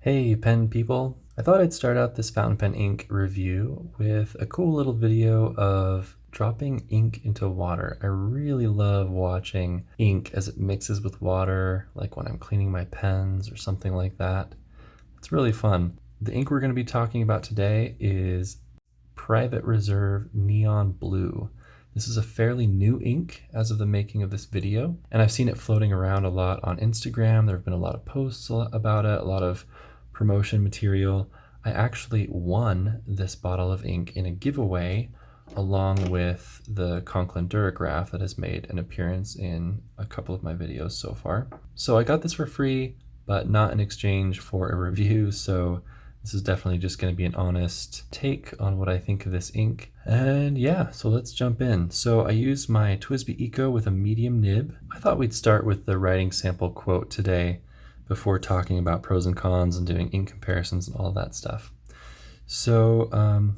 Hey pen people, I thought I'd start out this fountain pen ink review with a cool little video of dropping ink into water. I really love watching ink as it mixes with water, like when I'm cleaning my pens or something like that. It's really fun. The ink we're going to be talking about today is Private Reserve Neon Blue. This is a fairly new ink as of the making of this video, and I've seen it floating around a lot on Instagram. There have been a lot of posts about it, a lot of promotion material. I actually won this bottle of ink in a giveaway along with the Conklin Durograph that has made an appearance in a couple of my videos so far. So I got this for free, but not in exchange for a review, so this is definitely just going to be an honest take on what I think of this ink. And yeah, so let's jump in. So I used my TWSBI Eco with a medium nib. I thought we'd start with the writing sample quote today before talking about pros and cons and doing ink comparisons and all that stuff. So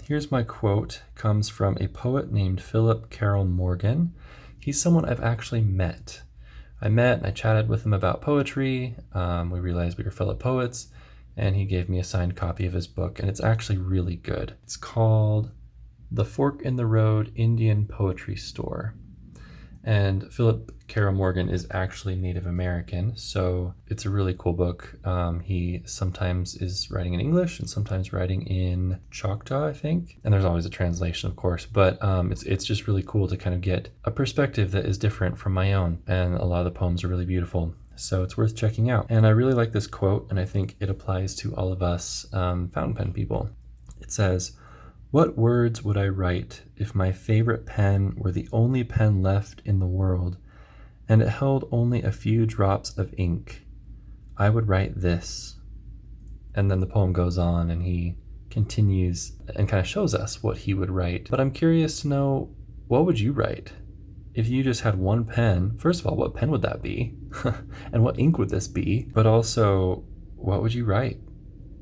here's my quote. It comes from a poet named Philip Carroll Morgan. He's someone I've actually met. I met and I chatted with him about poetry. We realized we were fellow poets, and he gave me a signed copy of his book, and it's actually really good. It's called The Fork in the Road Indian Poetry Store. And Philip Carroll Morgan is actually Native American, so it's a really cool book. He sometimes is writing in English and sometimes writing in Choctaw, I think. And there's always a translation, of course, but it's just really cool to kind of get a perspective that is different from my own. And a lot of the poems are really beautiful. So it's worth checking out. And I really like this quote, and I think it applies to all of us fountain pen people. It says, "What words would I write if my favorite pen were the only pen left in the world, and it held only a few drops of ink? I would write this." And then the poem goes on, and he continues and kind of shows us what he would write. But I'm curious to know, what would you write? If you just had one pen, first of all, what pen would that be? And what ink would this be? But also, what would you write?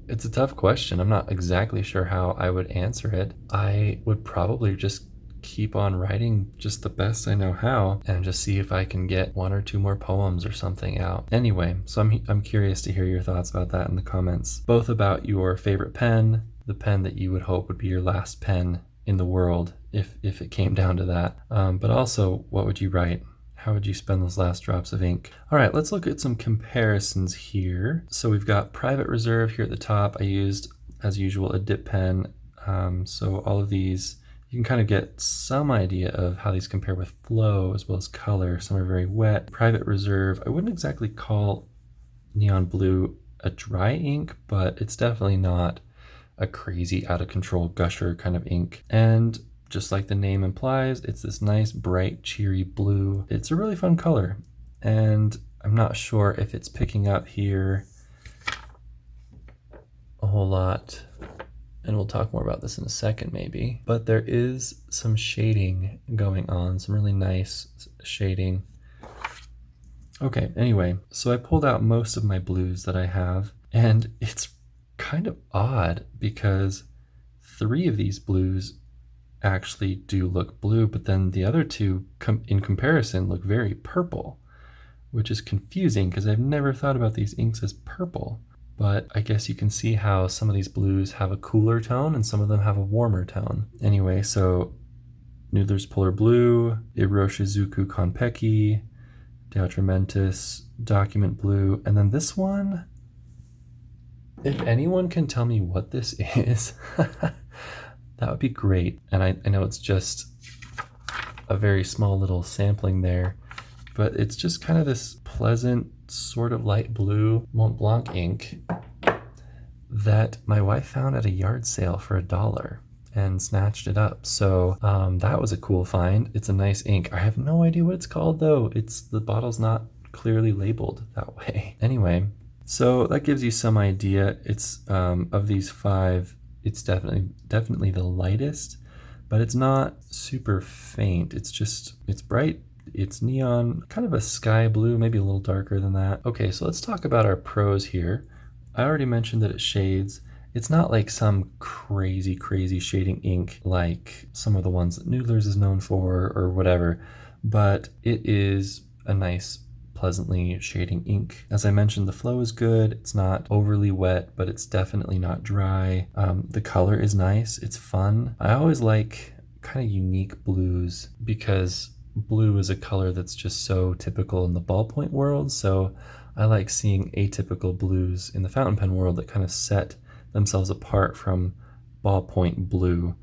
It's a tough question. I'm not exactly sure how I would answer it. I would probably just keep on writing just the best I know how and just see if I can get one or two more poems or something out. Anyway, so I'm curious to hear your thoughts about that in the comments, both about your favorite pen, the pen that you would hope would be your last pen in the world if it came down to that, but also what would you write? How would you spend those last drops of ink? All right, let's look at some comparisons here. So we've got Private Reserve here at the top. I used, as usual, a dip pen. So all of these, you can kind of get some idea of how these compare with flow as well as color. Some are very wet. Private Reserve, I wouldn't exactly call Neon Blue a dry ink, but it's definitely not a crazy out of control gusher kind of ink. And just like the name implies, it's this nice, bright, cheery blue. It's a really fun color, and I'm not sure if it's picking up here a whole lot, and we'll talk more about this in a second maybe, but there is some shading going on, some really nice shading. Okay, anyway, so I pulled out most of my blues that I have, and it's kind of odd because 3 of these blues actually do look blue, but then the other 2 in comparison look very purple, which is confusing because I've never thought about these inks as purple. But I guess you can see how some of these blues have a cooler tone and some of them have a warmer tone. Anyway, so Noodler's Polar Blue, Iroshizuku Konpeki, Deautramentis Document Blue, and then this one, if anyone can tell me what this is, that would be great. And I know it's just a very small little sampling there, but it's just kind of this pleasant sort of light blue Mont Blanc ink that my wife found at a yard sale for $1 and snatched it up. So that was a cool find. It's a nice ink. I have no idea what it's called though. The bottle's not clearly labeled that way. Anyway, so that gives you some idea. It's of these 5, it's definitely the lightest, but it's not super faint. It's bright, it's neon, kind of a sky blue, maybe a little darker than that. Okay, so let's talk about our pros here. I already mentioned that it shades. It's not like some crazy shading ink like some of the ones that Noodler's is known for or whatever, but it is a nice pleasantly shading ink. As I mentioned, the flow is good. It's not overly wet, but it's definitely not dry. The color is nice. It's fun. I always like kind of unique blues because blue is a color that's just so typical in the ballpoint world. So I like seeing atypical blues in the fountain pen world that kind of set themselves apart from ballpoint blue.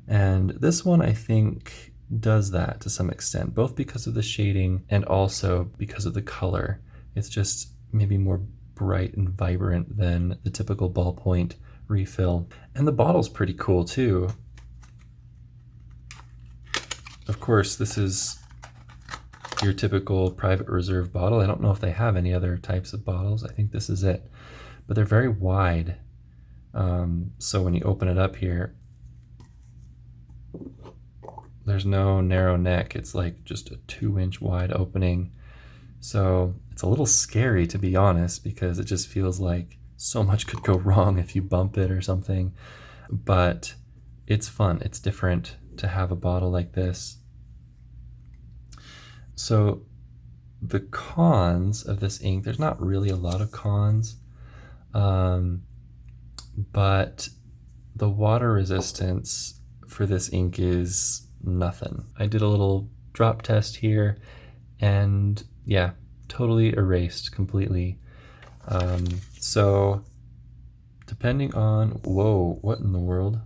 And this one, I think, does that to some extent, both because of the shading and also because of the color. It's just maybe more bright and vibrant than the typical ballpoint refill. And the bottle's pretty cool too. Of course, this is your typical private reserve bottle. I don't know if they have any other types of bottles. I think this is it. But they're very wide. So when you open it up here, there's no narrow neck. It's like just a 2-inch wide opening. So it's a little scary, to be honest, because it just feels like so much could go wrong if you bump it or something. But it's fun. It's different to have a bottle like this. So the cons of this ink, there's not really a lot of cons, but the water resistance for this ink is nothing. I did a little drop test here and yeah, totally erased completely. So depending on, whoa, what in the world?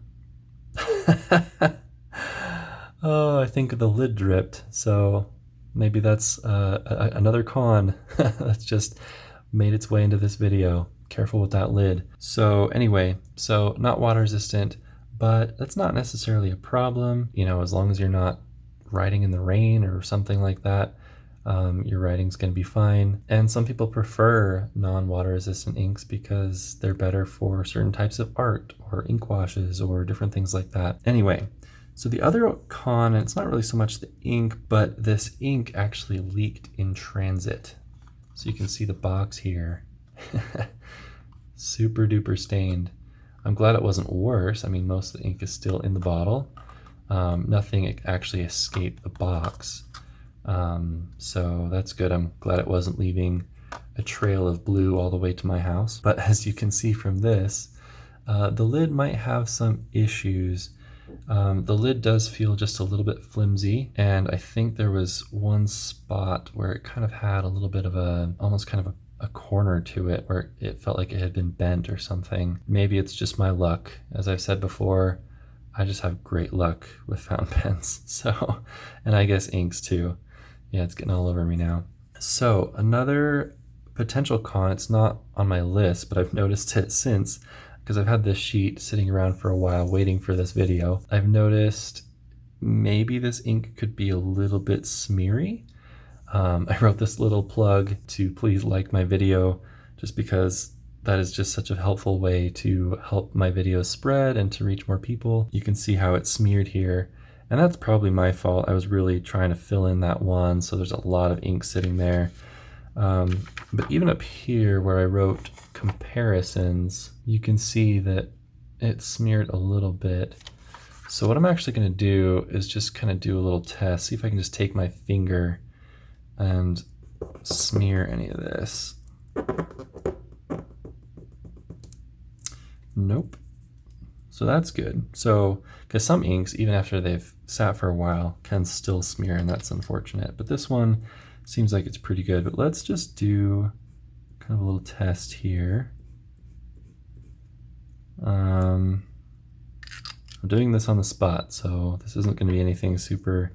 Oh, I think the lid dripped. So maybe that's another con that's just made its way into this video. Careful with that lid. So anyway, so not water resistant, but that's not necessarily a problem. You know, as long as you're not writing in the rain or something like that, your writing's going to be fine. And some people prefer non-water resistant inks because they're better for certain types of art or ink washes or different things like that. Anyway, so the other con, and it's not really so much the ink, but this ink actually leaked in transit. So you can see the box here. Super duper stained. I'm glad it wasn't worse. I mean, most of the ink is still in the bottle. Nothing actually escaped the box. So that's good. I'm glad it wasn't leaving a trail of blue all the way to my house. But as you can see from this, the lid might have some issues. The lid does feel just a little bit flimsy, and I think there was one spot where it kind of had a little bit of almost kind of a corner to it where it felt like it had been bent or something. Maybe it's just my luck. As I've said before, I just have great luck with fountain pens. So, and I guess inks too. Yeah, it's getting all over me now. So another potential con, it's not on my list, but I've noticed it since, because I've had this sheet sitting around for a while waiting for this video. I've noticed maybe this ink could be a little bit smeary. I wrote this little plug to please like my video, just because that is just such a helpful way to help my videos spread and to reach more people. You can see how it's smeared here, and that's probably my fault. I was really trying to fill in that one, so there's a lot of ink sitting there. But even up here where I wrote comparisons, you can see that it smeared a little bit. So what I'm actually going to do is just kind of do a little test, see if I can just take my finger and smear any of this. Nope. So that's good. So, because some inks, even after they've sat for a while, can still smear, and that's unfortunate. But this one seems like it's pretty good. But let's just do kind of a little test here. I'm doing this on the spot, so this isn't going to be anything super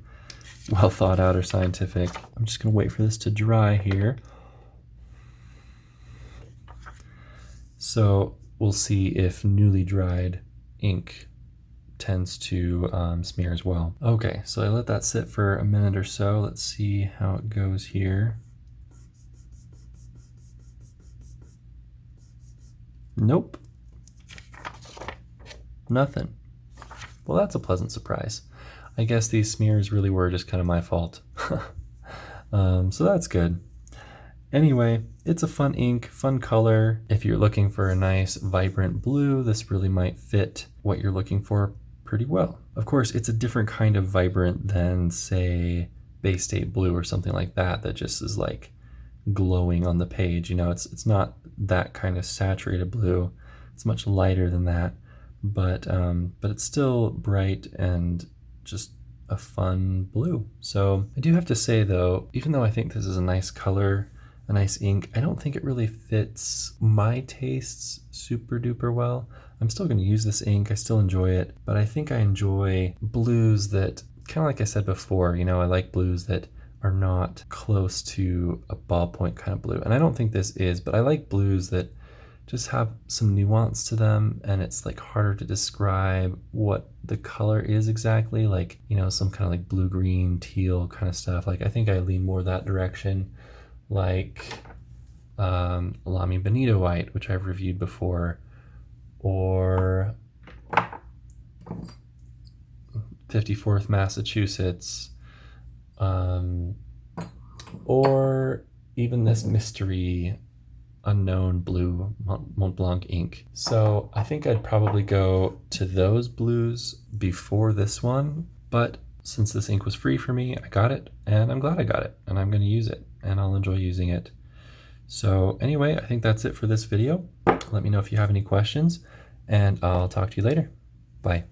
well thought out or scientific. I'm just going to wait for this to dry here. So we'll see if newly dried ink tends to smear as well. Okay, so I let that sit for a minute or so. Let's see how it goes here. Nope. Nothing. Well, that's a pleasant surprise. I guess these smears really were just kind of my fault. So that's good. Anyway, it's a fun ink, fun color. If you're looking for a nice, vibrant blue, this really might fit what you're looking for pretty well. Of course, it's a different kind of vibrant than, say, Bay State Blue or something like that, that just is like glowing on the page. You know, it's not that kind of saturated blue. It's much lighter than that, but it's still bright and just a fun blue. So I do have to say though, even though I think this is a nice color, a nice ink, I don't think it really fits my tastes super duper well. I'm still going to use this ink, I still enjoy it, but I think I enjoy blues that, kind of like I said before, you know, I like blues that are not close to a ballpoint kind of blue. And I don't think this is, but I like blues that just have some nuance to them, and it's like harder to describe what the color is exactly, like, you know, some kind of like blue, green, teal kind of stuff. Like, I think I lean more that direction, like Lamy Bonito White, which I've reviewed before, or 54th Massachusetts, or even this mystery unknown blue Mont Blanc ink. So I think I'd probably go to those blues before this one, but since this ink was free for me, I got it, and I'm glad I got it, and I'm going to use it, and I'll enjoy using it. So anyway, I think that's it for this video. Let me know if you have any questions, and I'll talk to you later. Bye.